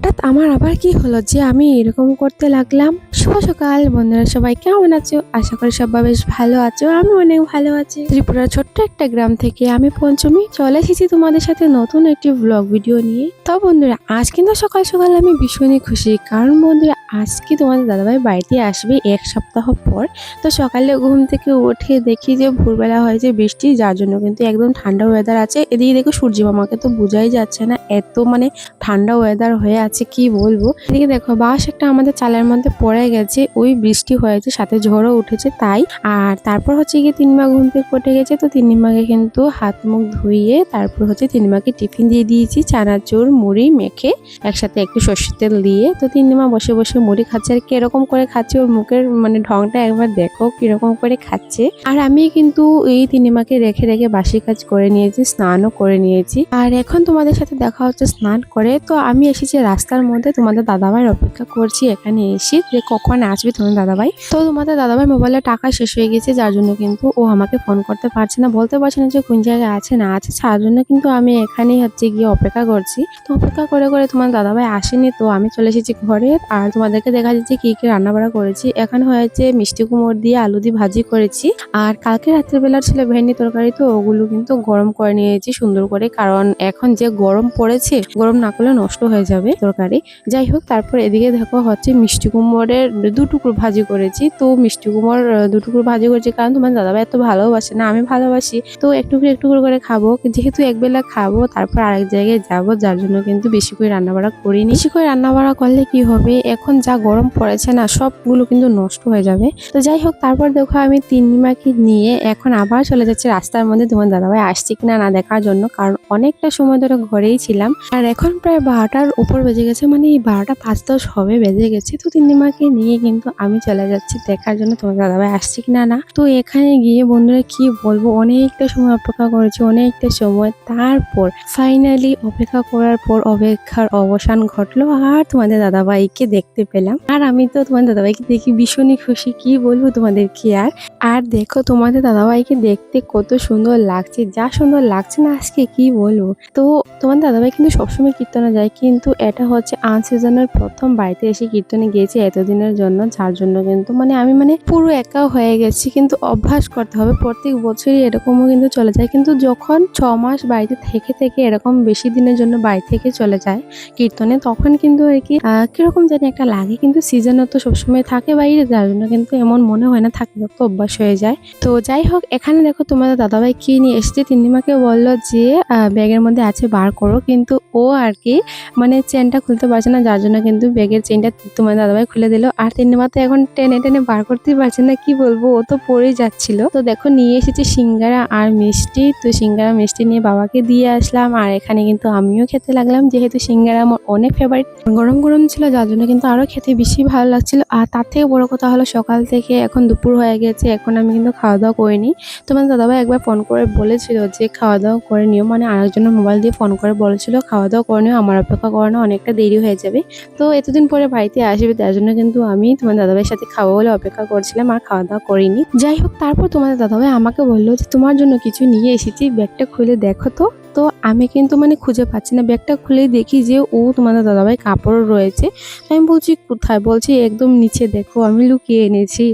হঠাৎ আমার আবার কি হলো যে আমি এরকম করতে লাগলাম। শুভ সকাল বন্ধুরা, সবাই কেমন আছো? আশা করি সবাই বেশ ভালো আছো। আমি অনেক ভালো আছি। ত্রিপুরার ছোট্ট একটা গ্রাম থেকে আমি পঞ্চমী চলে এসেছি তোমাদের সাথে নতুন একটি ব্লগ ভিডিও নিয়ে। তো বন্ধুরা, আজ কিন্তু সকাল সকাল আমি ভীষণই খুশি, কারণ বন্ধুরা আজকে তোমাদের দাদাভাই বাড়িতে আসবে এক সপ্তাহ পর। তো সকালে ঘুম থেকে উঠে দেখি যে ভোরবেলা হয়েছে বৃষ্টি, যার জন্য কিন্তু একদম ঠান্ডা ওয়েদার আছে। এদিকে দেখো সূর্য মামাকে তো বোঝাই যাচ্ছে না, এত মানে ঠান্ডা ওয়েদার হয়ে আছে কি বলবো। এদিকে দেখো বাঁশ একটা আমাদের চালের মধ্যে পড়ে গেছে, ওই বৃষ্টি হয়েছে সাথে ঝড়ও উঠেছে তাই। আর তারপর হচ্ছে গিয়ে তিনমা ঘুম থেকে উঠে গেছে, তো তিনমাকে কিন্তু হাত মুখ ধুইয়ে তারপর হচ্ছে তিনমাকে টিফিন দিয়ে দিয়েছি, চানাচুর মুড়ি মেখে একসাথে একটু সর্ষের তেল দিয়ে। তো তিনমা বসে বসে মুড়ি খাচ্ছে, আর কিরকম করে খাচ্ছে ওর মুখের মানে ঢংটা একবার দেখো কিরকম করে খাচ্ছে। আর আমি কিন্তু এই তিনমাকে রেখে রেখে বাসি কাজ করে নিয়েছি, স্নানও করে নিয়েছি। আর এখন তোমাদের সাথে দেখা হচ্ছে স্নান করে। তো আমি এসেছি রাস্তার মধ্যে, তোমাদের দাদাভাইয়ের অপেক্ষা করছি এখানে এসে যে কখন আসবে তোমাদের দাদাভাই। তো তোমাদের দাদাভাই মোবাইলে টাকা শেষ হয়ে গেছে, যার জন্য কিন্তু ও আমাকে ফোন করতে পারছে না, বলতে পারছে না যে কোন জায়গায় আছে না আছে, তার জন্য কিন্তু আমি এখানেই হচ্ছে গিয়ে অপেক্ষা করছি। তো অপেক্ষা করে করে তোমার দাদাভাই আসেনি, তো আমি চলে এসেছি ঘরে। আর তোমাদেরকে দেখা যাচ্ছে কি কি রান্না বাড়া করেছি। এখানে হয়েছে মিষ্টি কুমড় দিয়ে আলু দিয়ে ভাজি করেছি, আর কালকে রাত্রের বেলার ছিল ভেন্ডি তরকারি, তো ওগুলো কিন্তু গরম করে নিয়েছি সুন্দর করে, কারণ এখন যে গরম পড়েছে, গরম না করলে নষ্ট হয়ে যাবে তরকারি। যাই হোক, তারপর এদিকে দেখো হচ্ছে মিষ্টি কুমড়ের দুটুকরো ভাজি করেছি। তো মিষ্টি কুমড় দুটুকরো ভাজি করেছি কারণ তোমার দাদাভাই এত ভালোবাসে না, আমি ভালোবাসি, তো একটু করে খাবো, যেহেতু একবেলা খাবো তারপর আরেক জায়গায় যাবো, যার জন্য কিন্তু বেশি করে রান্নাবাড়া করিনি। বেশি করে রান্নাবাড়া করলে কি হবে, এখন যা গরম পড়েছে না সবগুলো কিন্তু নষ্ট হয়ে যাবে। তো যাই হোক, তারপর দেখো আমি তিন্নিমাকে নিয়ে এখন আবার চলে যাচ্ছে রাস্তার মধ্যে তোমার দাদাভাই আসছে কিনা না দেখার জন্য, কারণ অনেকটা সময় ধরে ঘরেই ছিলাম। আর এখন প্রায় 12টার উপর বেজে গেছে, মানে 12টা 5-10 হবে বেজে গেছে। তো তিন্নিমাকে নিয়ে কিন্তু আমি চলে যাচ্ছি দেখার জন্য তোমার দাদাভাই আসছে কিনা না। তো এখানে গিয়ে বন্ধুরা কি বলবো, অনেকটা সময় অপেক্ষা করেছি, অনেকটা সময়। তারপর ফাইনালি অপেক্ষা করার পর অপেক্ষার অবসান ঘটলো, আর তোমাদের দাদাভাইকে দেখতে পেলাম। আর আমি তো তোমাদের দাদাভাইকে দেখি ভীষণই খুশি, কি বলবো তোমাদেরকে। আর দেখো তোমাদের দাদাভাইকে দেখতে কত সুন্দর লাগছে, যা সুন্দর লাগছে না আজকে কি বলবো। তো তোমার দাদাভাই কিন্তু সবসময় কীর্তনে যায়, কিন্তু এটা হচ্ছে আনসিজনের প্রথম বাড়িতে এসে কীর্তনে গিয়েছে এতদিনের জন্য, যার জন্য কিন্তু আমি পুরো একা হয়ে গেছি। কিন্তু অভ্যাস করতে হবে, প্রত্যেক বছরই এরকমও কিন্তু চলে যায়, কিন্তু যখন 6 মাস বাড়িতে থেকে থেকে এরকম বেশি দিনের জন্য বাড়ি থেকে চলে যায় কীর্তনে, তখন কিন্তু আর কি কিরকম জানি একটা লাগে। কিন্তু সিজনও তো সবসময় থাকে বাইরে, যার জন্য কিন্তু এমন মনে হয় না, থাকতে থাকতে অভ্যাস হয়ে যায়। তো যাই হোক, এখানে দেখো তোমাদের দাদাভাই কি নিয়ে এসেছে। তিন্নিমাকে বললো যে ব্যাগের মধ্যে আছে বার করো, কিন্তু ও আর কি চেনটা খুলতে পারছে না, যার জন্য কিন্তু ব্যাগের চেনটা তোমার দাদাভাই খুলে দিল। আর তিন্নিমা তো এখন টেনে টেনে বার করতেই পারছে না, কি বলবো, ও তো পড়ে যাচ্ছিল। তো দেখো নিয়ে এসেছে সিঙ্গারা আর মিষ্টি, তো সিঙ্গারা মিষ্টি নিয়ে বাবাকে দিয়ে আসলাম। আর এখানে কিন্তু আমিও খেতে লাগলাম, যেহেতু সিঙ্গারা আমার অনেক ফেভারিট, গরম গরম ছিল, যার জন্য কিন্তু আরো খেতে বেশি ভালো লাগছিল। আর তার থেকে বড় কথা হলো সকাল থেকে এখন দুপুর হয়ে গেছে, এখন আমি কিন্তু খাওয়া দাওয়া করিনি। তোমার দাদাভাই একবার ফোন করে বলেছিল যে খাওয়া দাওয়া করে নিও, আরেকজনের মোবাইল দিয়ে ফোন করে বলেছিল খাওয়া দাওয়া করে নিও, আমার অপেক্ষা করানো অনেকটা দেরি হয়ে যাবে। তো এতদিন পরে বাড়িতে আসবে, তার জন্য কিন্তু আমি তোমার দাদাভাইয়ের সাথে খাবো বলে অপেক্ষা করছিলাম, আর খাওয়া দাওয়া করিনি। যাই হোক, তারপর তোমাদের দাদাভাই আমাকে বললো যে তোমার জন্য কিছু নিয়ে এসেছি, ব্যাগটা খুলে দেখো তো। তো আমি কিন্তু খুঁজে পাচ্ছি না, ব্যাগটা খুলেই দেখি যে ও তোমাদের দাদাভাই কাপড় রয়েছে। আমি বলছি কোথায়, বলছি একদম নিচে দেখো, আমি লুকিয়ে এনেছি,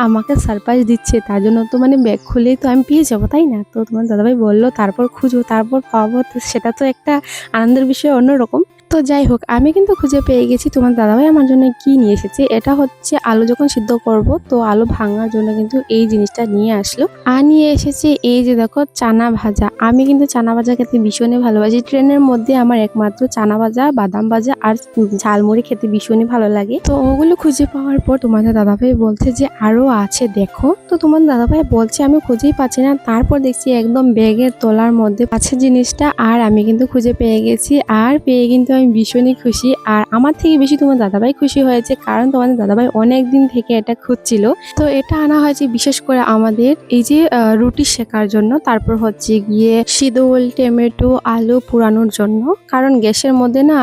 আমাকে সারপ্রাইজ দিচ্ছে, তার জন্য তো ব্যাগ খুলেই তো আমি পেয়ে যাবো, তাই না। তো তোমার দাদাভাই বললো তারপর খুঁজো তারপর পাবো, তো সেটা তো একটা আনন্দের বিষয় অন্যরকম। তো যাই হোক, আমি কিন্তু খুঁজে পেয়ে গেছি। তোমার দাদাভাই আমার জন্য কি নিয়ে এসেছে, এটা হচ্ছে আলু যখন সিদ্ধ করব, তো আলু ভাঙার জন্য কিন্তু এই জিনিসটা নিয়ে আসলো। আর নিয়ে এসেছে এই যে দেখো চানা ভাজা। আমি কিন্তু চানা ভাজা খেতে ভীষণই ভালোবাসি, ট্রেনের মধ্যে আমার একমাত্র চানা ভাজা, বাদাম ভাজা আর ঝালমুড়ি খেতে ভীষণই ভালো লাগে। তো ওগুলো খুঁজে পাওয়ার পর তোমাদের দাদাভাই বলছে যে আরো আছে দেখো। তো তোমার দাদাভাই বলছে আমি খুঁজেই পাচ্ছি না, তারপর দেখছি একদম ব্যাগের তলার মধ্যে আছে জিনিসটা, আর আমি কিন্তু খুঁজে পেয়ে গেছি। আর পেয়ে কিন্তু আমি ভীষণই খুশি, আর আমার থেকে বেশি তোমার দাদাভাই খুশি হয়েছে, কারণ তোমাদের দাদাভাই অনেক দিন থেকে এটা খুঁজছিল। তো এটা আনা হয়েছে বিশেষ করে আমাদের এই যে রুটি শেকার জন্য, তারপর হচ্ছে গিয়ে শিদল টমেটো আলু পুরানোর জন্য, কারণ গ্যাসের মধ্যে না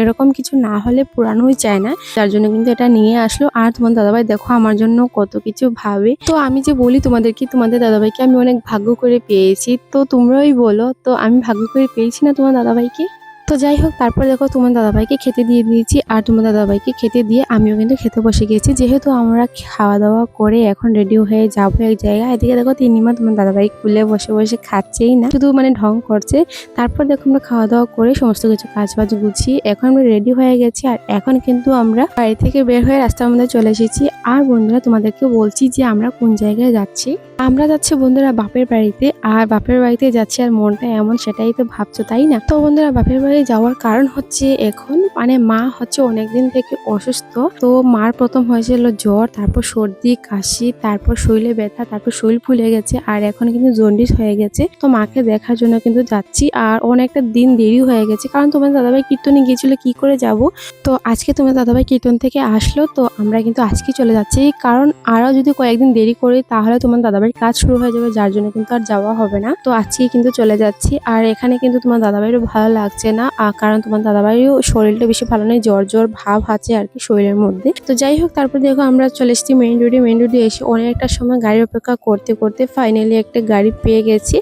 এরকম কিছু না হলে পুরানোই চায় না, যার জন্য কিন্তু এটা নিয়ে আসলো। আর তোমার দাদাভাই দেখো আমার জন্য কত কিছু ভাবে। তো আমি যে বলি তোমাদেরকে, তোমাদের দাদাভাইকে আমি অনেক ভাগ্য করে পেয়েছি, তো তোমরাই বলো তো আমি ভাগ্য করে পেয়েছি না তোমার দাদাভাইকে। তো যাই হোক, তারপর দেখো তোমার দাদাভাইকে খেতে দিয়ে দিয়েছি, আর তোমার দাদাভাইকে খেতে দিয়ে আমিও কিন্তু খেতে বসে গিয়েছি। যেহেতু আমরা খাওয়া দাওয়া করে এখন রেডি হয়ে যাবো এক জায়গায়, এদিকে দেখো তিন্নিমা তোমার দাদাভাই কুলে বসে বসে খাচ্ছেই না, শুধু মানে ঢং করছে। তারপর দেখো আমরা খাওয়া দাওয়া করে সমস্ত কিছু কাজ বাজ গুছিয়ে এখন আমরা রেডি হয়ে গেছি, আর এখন কিন্তু আমরা বাড়ি থেকে বের হয়ে রাস্তার মধ্যে চলে এসেছি। আর বন্ধুরা তোমাদেরকে বলছি যে আমরা কোন জায়গায় যাচ্ছি। আমরা যাচ্ছি বন্ধুরা বাপের বাড়িতে, আর বাপের বাড়িতে যাচ্ছি আর মনটা এমন, সেটাই তো ভাবছো তাই না? তো বন্ধুরা বাপের বাড়ি যাওয়ার কারণ হচ্ছে এখন মানে মা হচ্ছে অনেকদিন থেকে অসুস্থ। তো মার প্রথম হয়েছিল জ্বর, তারপর সর্দি কাশি, তারপর শরীরে ব্যথা, তারপর শরীর ফুলে গেছে, আর এখন কিন্তু জন্ডিস হয়ে গেছে। তো মাকে দেখার জন্য কিন্তু যাচ্ছি, আর অনেকটা দিন দেরি হয়ে গেছে, কারণ তোমার দাদাভাই কীর্তনে গিয়েছিল, কি করে যাব। তো আজকে তোমার দাদাভাই কীর্তন থেকে আসলো, তো আমরা কিন্তু আজকে চলে যাচ্ছি, কারণ আরও যদি কয়েকদিন দেরি করি তাহলে তোমার দাদাভাই কাজ শুরু হয়ে যাবে, যার জন্য কিন্তু আর যাওয়া হবে না। তো আজকেই কিন্তু চলে যাচ্ছি। আর এখানে কিন্তু তোমার দাদাভাইয়েরও ভালো লাগছে না, কারণ তোমার দাদাভাইও শরীরটা বেশি ভালো নেই, জ্বর জ্বর ভাব আছে আর কি শরীরের মধ্যে। তো যাই হোক, তারপর দেখো আমরা চলে এসেছি মেইন রোডে এসে অনেকটা সময় গাড়ি অপেক্ষা করতে করতে ফাইনালি একটা গাড়ি পেয়ে গেছি।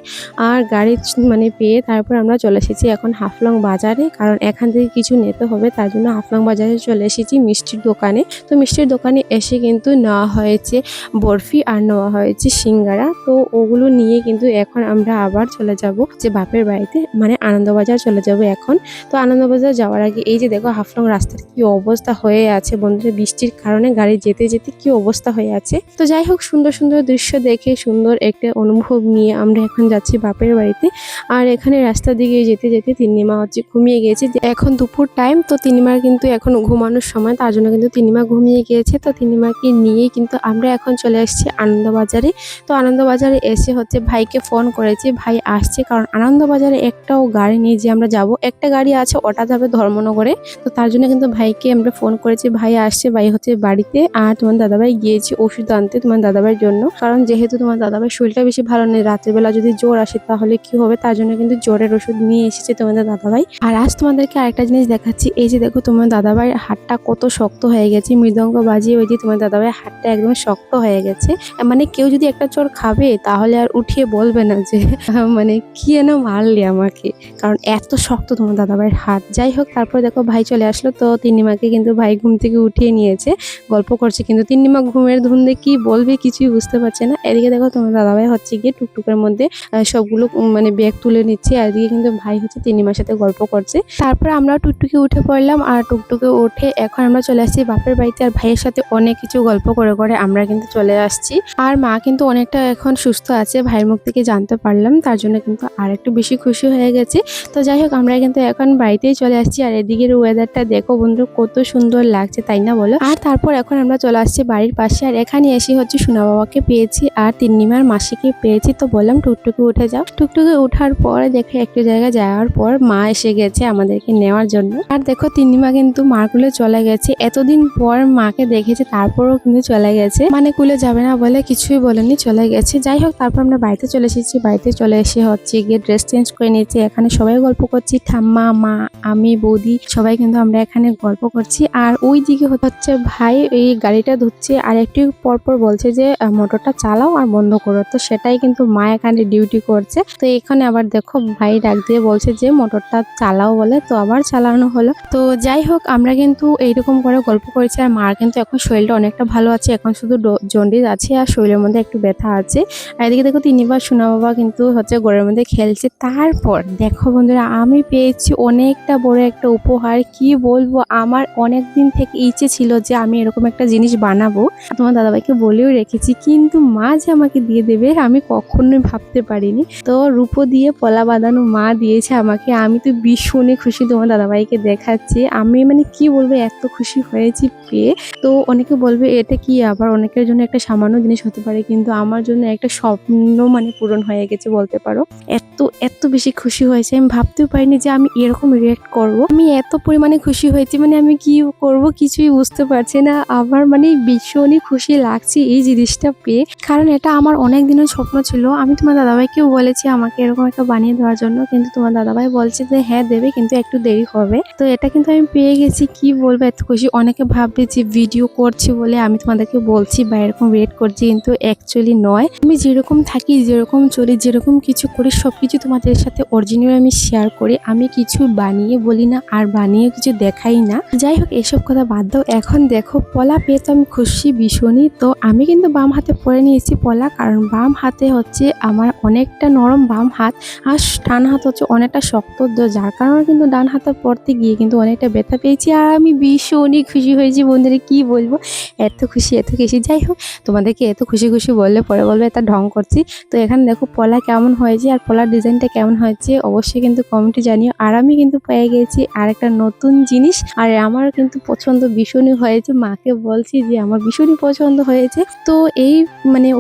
আর গাড়ি মানে পেয়ে তারপর আমরা চলে এসেছি এখন হাফলং বাজারে, কারণ এখান থেকে কিছু নিতে হবে, তার জন্য হাফলং বাজারে চলে এসেছি মিষ্টির দোকানে। তো মিষ্টির দোকানে এসে কিন্তু নেওয়া হয়েছে বরফি আর নেওয়া হয়েছে সিঙ্গারা। তো ওগুলো নিয়ে কিন্তু এখন আমরা আবার চলে যাব যে বাপের বাড়িতে, মানে আনন্দবাজার চলে যাব এখন। তো আনন্দবাজার যাওয়ার আগে এই যে দেখো হাফলং রাস্তার কি অবস্থা হয়ে আছে বন্ধুরা, বৃষ্টির কারণে গাড়ি যেতে যেতে কি অবস্থা হয়ে আছে। তো যাই হোক, সুন্দর সুন্দর দৃশ্য দেখে সুন্দর একটা অনুভব নিয়ে আমরা এখন যাচ্ছি বাপের বাড়িতে। আর এখানে রাস্তার দিকে যেতে যেতে তিন্নিমা হচ্ছে ঘুমিয়ে গিয়েছে, এখন দুপুর টাইম। তো তিন্নিমার কিন্তু এখন ঘুমানোর সময়, তার জন্য কিন্তু তিন্নিমা ঘুমিয়ে গিয়েছে। তো তিন্নিমাকে নিয়ে কিন্তু আমরা এখন চলে আসছি আনন্দবাজারে। তো আনন্দবাজারে এসে হচ্ছে ভাইকে ফোন করেছি, ভাই আসছে, কারণ আনন্দবাজারে একটাও গাড়ি নেই যে আমরা যাব। একটা গাড়ি আছে, ওটা যাবে ধর্মনগরে। তো তার জন্য কিন্তু ভাইকে আমরা ফোন করেছি, ভাই আসছে, ভাই হচ্ছে বাড়িতে। আর তোমার দাদাভাই গিয়েছে ওষুধ আনতে তোমার দাদাভাইয়ের জন্য, কারণ যেহেতু তোমার দাদাভাইয়ের শরীরটা বেশি ভালো নেই, রাত্রিবেলা যদি জ্বর আসে তাহলে কি হবে, তার জন্য কিন্তু জ্বরের ওষুধ নিয়ে এসেছে তোমাদের দাদাভাই। আর আজ তোমাদেরকে আরেকটা জিনিস দেখাচ্ছি, এই যে দেখো তোমার দাদাভাইয়ের হাতটা কত শক্ত হয়ে গেছে, মৃদঙ্গ বাজিয়ে ওই যে তোমার দাদাভাইয়ের হাতটা একদম শক্ত হয়ে গেছে। মানে কেউ যদি একটা চোর খাবে তাহলে আর উঠিয়ে বলবে না যে মানে কি এন মারলি আমাকে, কারণ এত শক্ত তোমার দাদাভাইয়ের হাত। যাই হোক, তারপর দেখো ভাই চলে আসলো। তো তিন্নিমাকে কিন্তু ভাই ঘুম থেকে উঠিয়ে নিয়েছে, গল্প করছে, কিন্তু তিন্নিমা ঘুমের ধুন্দে কি বলবে কিছুই বুঝতে পারছে না। এদিকে দেখো তোমার দাদাভাই হচ্ছে গিয়ে টুকটুকের মধ্যে সবগুলো মানে ব্যাগ তুলে নিচ্ছে, আর এদিকে কিন্তু ভাই হচ্ছে তিন্নিমার সাথে গল্প করছে। তারপর আমরা টুকটুকে উঠে পড়লাম, আর টুকটুকে উঠে এখন আমরা চলে আসছি বাপের বাড়িতে। আর ভাইয়ের সাথে অনেক কিছু গল্প করে করে আমরা কিন্তু চলে আসছি। আর মা কিন্তু অনেকটা এখন সুস্থ আছে, ভাইয়ের মুখ থেকে জানতে পারলাম, তার জন্য কিন্তু আর একটু বেশি খুশি হয়ে গেছে। তো যাই হোক, আমরা কিন্তু এখন বাড়িতেই চলে আসছি। আর এদিকের ওয়েদারটা দেখো বন্ধু, কত সুন্দর লাগছে তাই না বলো। আর তারপর এখন আমরা চলে আসছি বাড়ির পাশে, আর এখানে এসে হচ্ছে সোনা বাবাকে পেয়েছি আর তিন্নিমার মাসিকে পেয়েছি। তো বললাম টুকটুকে উঠে যাও। টুকটুকে ওঠার পরে দেখে একটু জায়গায় যাওয়ার পর মা এসে গেছে আমাদেরকে নেওয়ার জন্য। আর দেখো তিন্নিমা কিন্তু মার কুলে চলে গেছে, এতদিন পর মাকে দেখেছে তারপরও কিন্তু চলে গেছে, মানে কুলে যাবে না বলে কিছুই বলেনি, চলে গেছে। যাই হোক, তারপর আমরা বাড়িতে চলে এসেছি। বাড়িতে চলে এসে হচ্ছে গিয়ে ড্রেস চেঞ্জ করে নিয়েছি, এখানে সবাই গল্প করছি, ঠাম্মা, মা, আমি, বৌদি সবাই কিন্তু আমরা এখানে গল্প করছি। আর ওই দিকে হচ্ছে ভাই এই গাড়িটা ধুচ্ছে, আর একটু পরপর বলছে যে মোটরটা চালাও আর বন্ধ করো। তো সেটাই কিন্তু মা এখানে ডিউটি করছে। তো এখানে আবার দেখো ভাই ডাক দিয়ে বলছে যে মোটরটা চালাও বলে, তো আবার চালানো হলো। তো যাই হোক, আমরা কিন্তু এইরকম করে গল্প করেছি। আর মার কিন্তু এখন শরীরটা অনেকটা ভালো আছে, এখন শুধু জন্ডিস আছে আর শরীরের মধ্যে একটু ব্যথা আছে। আর এদিকে দেখো তিনবার সোনা বাবা কিন্তু হচ্ছে ঘরের মধ্যে খেলছে। তারপর দেখো বন্ধুরা, আমি পেয়েছি অনেকটা বড় একটা উপহার, কি বলবো, আমার অনেক দিন থেকে ইচ্ছে ছিল যে আমি এরকম একটা জিনিস বানাবো, তোমার দাদাভাইকে বলেও রেখেছি, কিন্তু মা যে আমাকে দিয়ে দেবে আমি কখনোই ভাবতে পারিনি। তো রূপো দিয়ে পলা বাঁধানো মা দিয়েছে আমাকে, আমি তো ভীষণই খুশি, তোমার দাদাভাইকে দেখাচ্ছি। আমি মানে কি বলবো, এত খুশি হয়েছি পেয়ে। তো অনেকে বলবে এটা কি, আবার অনেকের জন্য একটা সামান্য জিনিস হতে পারে, কিন্তু আমার জন্য একটা স্বপ্ন মানে পূরণ হয়ে গেছে বলতে পারো। এত এত বেশি খুশি হয়েছে, আমি ভাবতেও পারিনি যে আমি এরকম রিয়েক্ট করব। আমি এত পরিমাণে খুশি হয়েছি, মানে আমি কি করব কিছুই বুঝতে পারছি না। আমার মানে ভীষণই খুশি লাগছে এই জিনিসটা পেয়ে, কারণ এটা আমার অনেক দিনের স্বপ্ন ছিল। আমি তোমার দাদাভাইকেও বলেছি আমাকে এরকম একটা বানিয়ে দেওয়ার জন্য, কিন্তু তোমার দাদাভাই বলছে যে হ্যাঁ দেবে, কিন্তু একটু দেরি হবে। তো এটা কিন্তু আমি পেয়ে গেছি, কি বলবো, এত খুশি। অনেকে ভাববে যে ভিডিও করছি বলে আমি তোমাদেরকে বলছি বা এরকম রিয়েক্ট করছি, কিন্তু অ্যাকচুয়ালি নয়। আমি যেরকম থাকি, যেরকম চলি, যেরকম কিছু করি সবকিছু তোমাদের সাথে অরিজিনাল আমি শেয়ার করি। আমি কিছু বানিয়ে বলি না আর বানিয়ে কিছু দেখাই না। যাই হোক, এসব কথা বাদ দাও। এখন দেখো পলা পেয়ে তো আমি খুশি ভীষণই। তো আমি কিন্তু বাম হাতে পরে নিয়েছি পলা, কারণ বাম হাতে হচ্ছে আমার অনেকটা নরম বাম হাত, আর ডান হাত হচ্ছে অনেকটা শক্ত, যার কারণে কিন্তু ডান হাতে পড়তে গিয়ে কিন্তু অনেকটা ব্যথা পেয়েছি। আর আমি ভীষণই খুশি হয়েছি বন্ধুরা, কি বলবো, এত খুশি এত খুশি। যাই হোক, তোমাদেরকে এত খুশি খুশি বললে পরে বলবে এটা ঢং করছি। তো এখানে দেখো পলা কেমন হয়েছে আর পলার ডিজাইনটা কেমন হয়েছে অবশ্যই কিন্তু কমেন্টে জানিও। আর আমি কিন্তু পেয়ে গেছি আর একটা নতুন জিনিস, আর আমার কিন্তু পছন্দ ভীষণই হয়েছে। মাকে বলছি যে আমার ভীষণই পছন্দ হয়েছে। তো এই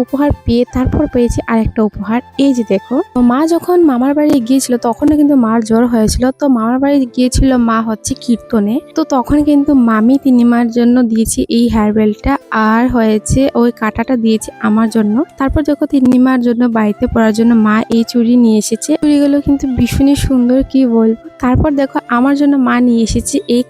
উপহার পেয়ে তারপর পেয়েছি আরেকটা উপহার। এই যে দেখো, মা যখন মামার বাড়ি গিয়েছিল তখনও কিন্তু মার জ্বর হয়েছিল। তো মামার বাড়ি গিয়েছিল মা হচ্ছে কীর্তনে। তো তখন কিন্তু মামি তিনিমার জন্য দিয়েছি এই হেয়ার বেল্টটা, আর হয়েছে ওই কাঁটাটা দিয়েছে আমার জন্য। তারপর যখন তিনিমার জন্য বাড়িতে পরার জন্য মা এই চুড়ি নিয়ে এসেছে। চুড়িগুলো কিন্তু ভীষণই সুন্দর, কি বলবো। তারপর দেখো আমার জন্য মা নিয়ে এসেছে এই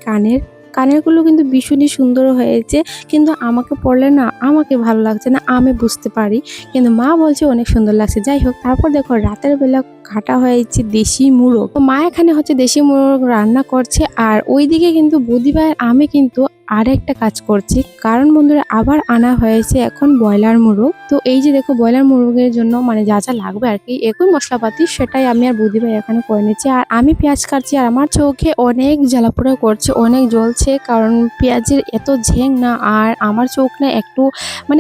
কানেরগুলো কিন্তু ভীষণই সুন্দর হয়েছে, কিন্তু আমাকে পরলে না আমাকে ভালো লাগছে না, আমি বুঝতে পারি, কিন্তু মা বলছে অনেক সুন্দর লাগছে। যাই হোক, তারপর দেখো রাতের বেলা কাটা হয়েছে দেশি মুরগ। তো মা এখানে হচ্ছে দেশি মুরগ রান্না করছে, আর ওইদিকে কিন্তু বৌদি ভাইয়ের আমি কিন্তু আর একটা কাজ করছি, কারণ বন্ধুরা আবার আনা হয়েছে এখন ব্রয়লার মুরগ। তো এই যে দেখো ব্রয়লার মুরগের জন্য যা যা লাগবে আর কি একই মশলাপাতি, সেটাই আমি আর বৌদি ভাই এখানে করে নিচ্ছি। আর আমি পেঁয়াজ কাটছি, আর আমার চোখে অনেক জ্বালাপোড়া করছে, অনেক জ্বলছে, কারণ পেঁয়াজের এত ঝেং না, আর আমার চোখ না একটু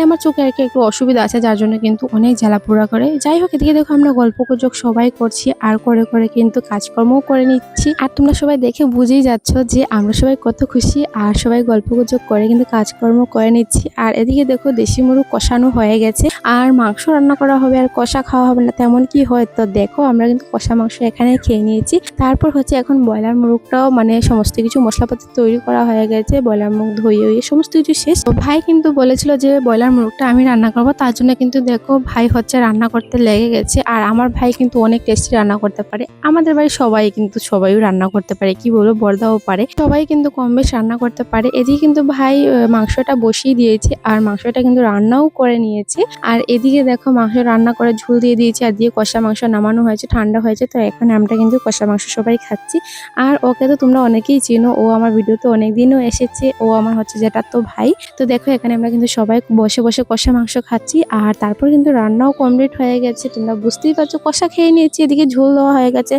আমার চোখে আর কি একটু অসুবিধা আছে, যার জন্য কিন্তু অনেক জ্বালাপোড়া করে। যাই হোক, এদিকে দেখো আমরা গল্প গুজব সবাই করছি, আর করে করে কিন্তু কাজকর্মও করে নিচ্ছি। আর তোমরা সবাই দেখে বুঝেই যাচ্ছ যে আমরা সবাই কত খুশি, আর সবাই গল্প গুজব করে কিন্তু কাজকর্ম করে নিচ্ছি। আর এদিকে দেখো দেশি মুরগ কষানো হয়ে গেছে, আর মাংস রান্না করা হবে, আর কষা খাওয়া হবে না তেমন কি হয়। তো দেখো আমরা কিন্তু কষা মাংস এখানে খেয়ে নিয়েছি। তারপর হচ্ছে এখন ব্রয়লার মুরগটাও সমস্ত কিছু মশলাপাতি তৈরি করা হয়ে গেছে, ব্রয়লার মুরগ ধুয়ে সমস্ত কিছু শেষ। তো ভাই কিন্তু বলেছিল যে ব্রয়লার মুরগটা আমি রান্না করবো, তার জন্য কিন্তু দেখো ভাই হচ্ছে রান্না করতে লেগে গেছে। আর আমার ভাই কিন্তু অনেক টেস্টি রান্না করতে পারে, আমাদের বাড়ি সবাই রান্না করতে পারে, কি বলবো, বর্দাও পারে, সবাই কিন্তু কম বেশ রান্না করতে পারে। এদিকে কিন্তু ভাই মাংসটা বসিয়ে দিয়েছে, আর মাংসটা কিন্তু রান্নাও করে নিয়েছে। আর এদিকে দেখো মাংস রান্না করে ঝোল দিয়ে দিয়েছে, আর দিয়ে কষা মাংস নামানো হয়েছে, ঠান্ডা হয়েছে। তো এখন আমরা কিন্তু কষা মাংস সবাই খাচ্ছি। আর ওকে তো তোমরা অনেকেই চেনো, ও আমার ভিডিওতে অনেকদিনও এসেছে, ও আমার হচ্ছে যেটা তো ভাই। তো দেখো এখানে আমরা কিন্তু সবাই বসে বসে কষা মাংস খাচ্ছি, আর তারপর কিন্তু রান্নাও কমপ্লিট হয়ে গেছে। তোমরা বুঝতেই পারছো, কষা খেয়ে নিয়েছি, এদিকে ঝোল দেওয়া হয়ে গেছে,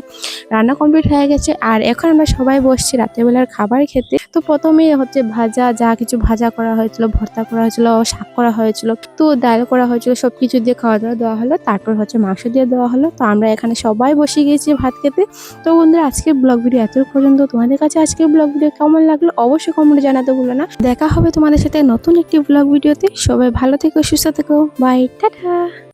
রান্না কমপ্লিট হয়ে গেছে। আর এখন আমরা সবাই বসছি রাত্রেবেলার খাবার খেতে। তো প্রথমে হচ্ছে ভাজা, যা কিছু ভাজা করা হয়েছিল, ভর্তা করা হয়েছিল, শাক করা হয়েছিল, তো ডাল করা হয়েছিল, সবকিছু দিয়ে খাওয়া দাওয়া দেওয়া হলো। তারপর হচ্ছে মাংস দিয়ে দেওয়া হলো। তো আমরা এখানে সবাই বসে গিয়েছি ভাত খেতে। তো বন্ধুরা আজকের ব্লগ ভিডিও এত পর্যন্ত। তোমাদের কাছে আজকের ব্লগ ভিডিও কেমন লাগলো অবশ্যই কমেন্টে জানাতে ভুলো না। দেখা হবে তোমাদের সাথে নতুন একটি ব্লগ ভিডিওতে। সবাই ভালো থেকো, সুস্থ থেকো, বাই, টাটা।